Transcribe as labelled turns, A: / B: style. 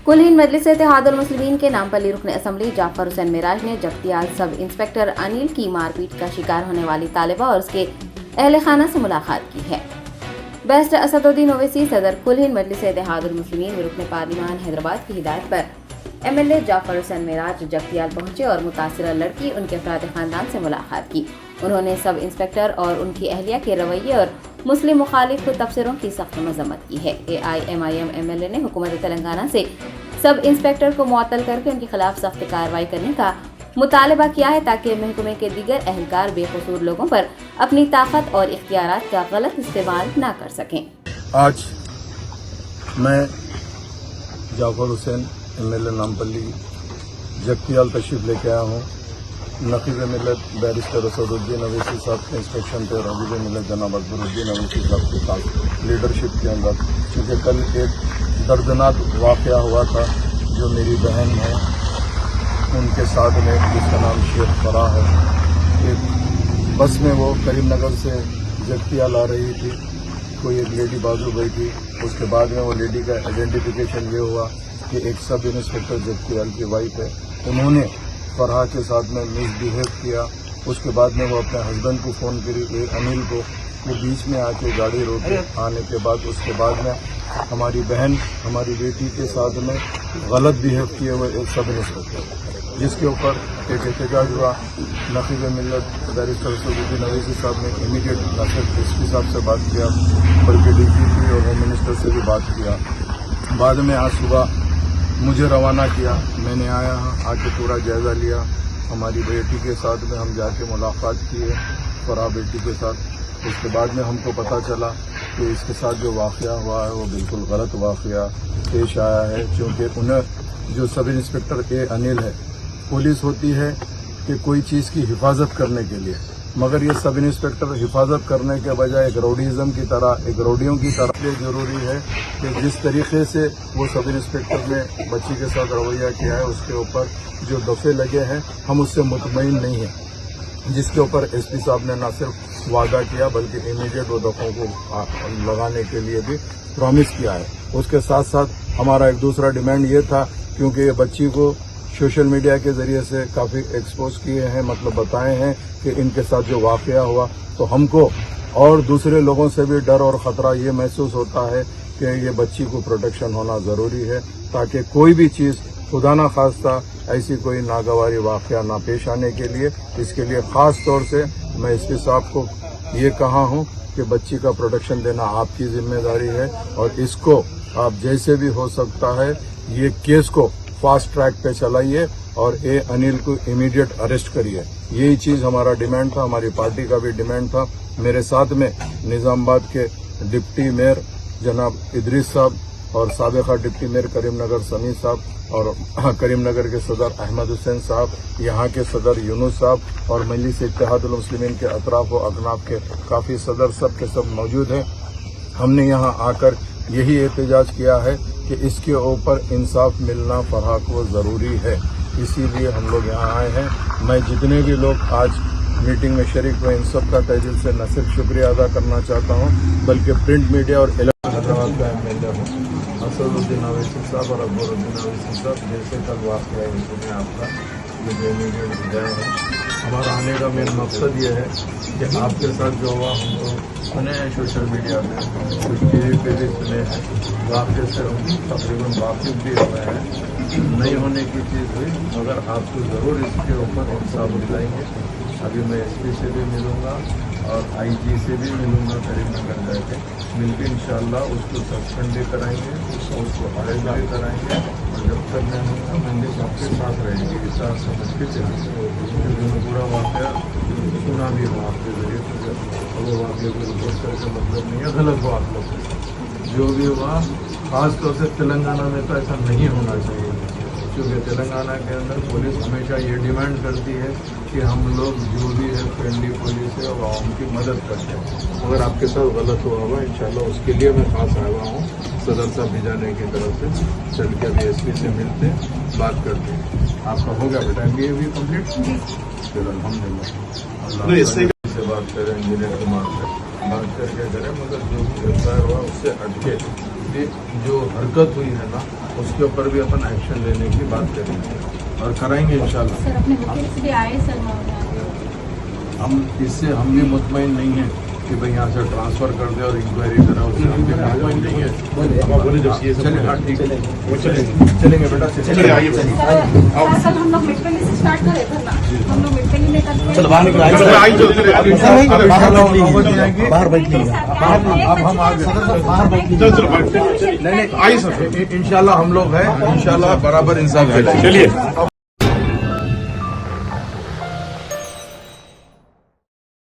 A: कुल हिंद मजलिस इत्तेहादुल मुस्लिमीन के नामपल्ली रुकन असम्बली जाफर हुसैन मिराज ने जगतियाल सब इंस्पेक्टर अनिल की मारपीट का शिकार होने वाली तालिबा और उसके अहल खाना से मुलाकात की है। बैरिस्टर असदुद्दीन ओवैसी सदर कुल हिंद मजलिस इत्तेहादुल मुस्लिमीन व रुकन पार्लिमान हैदराबाद की हिदायत पर MLA जाफर हुसैन मिराज जगतियाल पहुंचे और मुतासिरा लड़की उनके अफराद खानदान से मुलाकात की। उन्होंने सब इंस्पेक्टर और उनकी अहलिया के रवैये और मुस्लिम मुखालिफ तबसरों की सख्त मजम्मत की है। AIMIM MLA ने हुकूमत तेलंगाना से सब इंस्पेक्टर को मुअत्तल करके उनके खिलाफ सख्त कार्रवाई करने का मुतालबा किया है ताकि महकमे के दीगर एहलकार बेकसूर लोगों पर अपनी ताकत और इख्तियारात का गलत इस्तेमाल न कर सकें।
B: आज मैं जाफर हुसैन MLA नामपल्ली जगतियाल तशरीफ लेके आया हूँ। नकीब मिलत बैरिस्टर असदुद्दीन ओवैसी साहब के इंस्पेक्शन पे और अजीब मिलत जनाब अकबरुद्दीन ओवैसी साहब के साथ लीडरशिप के अंदर, क्योंकि कल एक दर्दनाक वाक़या हुआ था जो मेरी बहन है उनके साथ में, जिसका नाम शेख फराह है। एक बस में वो करीमनगर से जगतियाल आ रही थी, कोई एक लेडी बाजू गई थी। उसके बाद में वो लेडी का आइडेंटिफिकेशन ये हुआ कि एक सब इंस्पेक्टर जगतियाल की वाइफ है। उन्होंने फराह के साथ में मिसबिहेव किया। उसके बाद में वो अपने हस्बैंड को फ़ोन करी, अनिल को। वो बीच में आके गाड़ी रोके। आने के बाद उसके बाद में हमारी बहन, हमारी बेटी के साथ में गलत बिहेव किए हुए एक सब इंस्पेक्टर, जिसके ऊपर एक एहतजाज हुआ। नकीब मिलत बैरिस्टर असदुद्दीन ओवैसी साहब ने इमीडिएट नासिर SP साहब से बात किया, बल्कि DGP और होम मिनिस्टर से भी बात किया। बाद में आज सुबह मुझे रवाना किया। मैंने आके पूरा जायज़ा लिया। हमारी बेटी के साथ में हम जाके मुलाकात किए, फराह बेटी के साथ। उसके बाद में हमको पता चला कि इसके साथ जो वाक़या हुआ है वो बिल्कुल गलत वाक़या पेश आया है, क्योंकि उन्हें जो सब इंस्पेक्टर अनिल है, पुलिस होती है कि कोई चीज़ की हिफाजत करने के लिए, मगर ये सब इंस्पेक्टर हिफाजत करने के बजाय एक रउडीज़म की तरह, एक रउडियों की तरह। ये ज़रूरी है कि जिस तरीके से वो सब इंस्पेक्टर ने बच्ची के साथ रवैया किया है, उसके ऊपर जो दफ़े लगे हैं हम उससे मुतमईन नहीं हैं, जिसके ऊपर SP साहब ने न सिर्फ वादा किया बल्कि इमीडिएट वो दफ़ों को लगाने के लिए भी प्रॉमिस किया है। उसके साथ साथ हमारा एक दूसरा डिमांड ये था, क्योंकि ये बच्ची को सोशल मीडिया के ज़रिए से काफ़ी एक्सपोज किए हैं, मतलब बताए हैं कि इनके साथ जो वाक़या हुआ, तो हमको और दूसरे लोगों से भी डर और ख़तरा ये महसूस होता है कि ये बच्ची को प्रोटेक्शन होना ज़रूरी है, ताकि कोई भी चीज़ खुदा ना खास्ता ऐसी कोई नागवारी वाक़या ना पेश आने के लिए। इसके लिए ख़ास तौर से मैं SP साहब को ये कहा हूँ कि बच्ची का प्रोटेक्शन देना आपकी जिम्मेदारी है, और इसको आप जैसे भी हो सकता है ये केस को फास्ट ट्रैक पे चलाइए और अनिल को इमीडिएट अरेस्ट करिए। यही चीज़ हमारा डिमांड था, हमारी पार्टी का भी डिमांड था। मेरे साथ में निज़ामाबाद के डिप्टी मेयर जनाब इदरीस साहब और साबिक़ा डिप्टी मेयर करीमनगर समी साहब और करीमनगर के सदर अहमद हुसैन साहब, यहाँ के सदर यूनुस साहब और मजलिस इत्तेहादुल मुस्लिमीन के अतराफ व अकनाफ के काफ़ी सदर सब के सब मौजूद हैं। हमने यहाँ आकर यही एहतजाज किया है कि इसके ऊपर इंसाफ मिलना फराह को ज़रूरी है, इसीलिए हम लोग यहाँ आए हैं। मैं जितने भी लोग आज मीटिंग में शरीक हुए इन सब का तहे दिल से न सिर्फ शुक्रिया अदा करना चाहता हूँ, बल्कि प्रिंट मीडिया और हैदराबाद का MLA हूँ असदुद्दीन ओवैसी साहब और अकबरुद्दीन ओवैसी साहब, जैसे कल वाक़या है उन्हें आपका मुझे इमीडिएट बुलाया है। हमारा आने का मेन मकसद ये है कि आपके साथ जो हुआ हमको सुने हैं सोशल मीडिया में, कुछ TV पे भी सुने हैं, वाक़े से हम तकरीबन वाकिफ़ भी हुए हैं। नहीं होने की चीज़ हुई, मगर आपको ज़रूर इसके ऊपर इंसाफ दिलाएंगे। अभी मैं SP से भी मिलूँगा और IG से भी मिलूँगा करीमनगर जाके, मिलकर इंशाअल्लाह उसको सस्पेंड भी कराएंगे और उसको अरेस्ट भी कराएंगे। और जब तक मैं हूँ मंदिर सबके साथ रहेंगे, ऐसा समझ के चलेंगे, क्योंकि पूरा वाक़या सुना भी हो आपके ज़रिए, तो वो वाक़े को रिपोर्ट करके मतलब नहीं है, गलत हो आप लोग जो भी हुआ। ख़ास तौर से तेलंगाना में तो ऐसा नहीं होना चाहिए, क्योंकि तेलंगाना के अंदर पुलिस हमेशा ये डिमांड करती है कि हम लोग जो भी है फ्रेंडली पुलिस है और आवाम की मदद करते हैं। अगर आपके साथ गलत हुआ हुआ इंशाल्लाह उसके लिए मैं खास आया हुआ हूँ सदर साहब भिजाने की तरफ से। चल के अभी SP से मिलते बात करते हैं। आपका हो गया बेटा MBA भी कम्प्लीट? चलो अल्हम्दुलिल्लाह से बात करें, इंजीनियर कुमार से बात करके करें, मगर जो गिरफ्तार हुआ उससे हटके जो हरकत हुई है ना اس کے اوپر بھی اپن ایکشن لینے کی بات کریں گے اور کرائیں گے انشاءاللہ.
C: سر اپنے وکیل سے بھی آئے سر
B: ہم اس سے ہم بھی مطمئن نہیں ہیں کہ بھائی یہاں سے ٹرانسفر کر دے اور انکوائری کرا اس سے ہم بھی مطمئن نہیں ہے. چلے ہاں ٹھیک ہے چلیں گے بیٹا چلیے آئیے.
C: کل ہم لوگ مٹکلی سے اسٹارٹ کرے تھے نا, ہم لوگ مٹکلی لے کر کے
B: اب ہم آگے انشاءاللہ ہم لوگ ہیں انشاءاللہ برابر انصاف. چلیے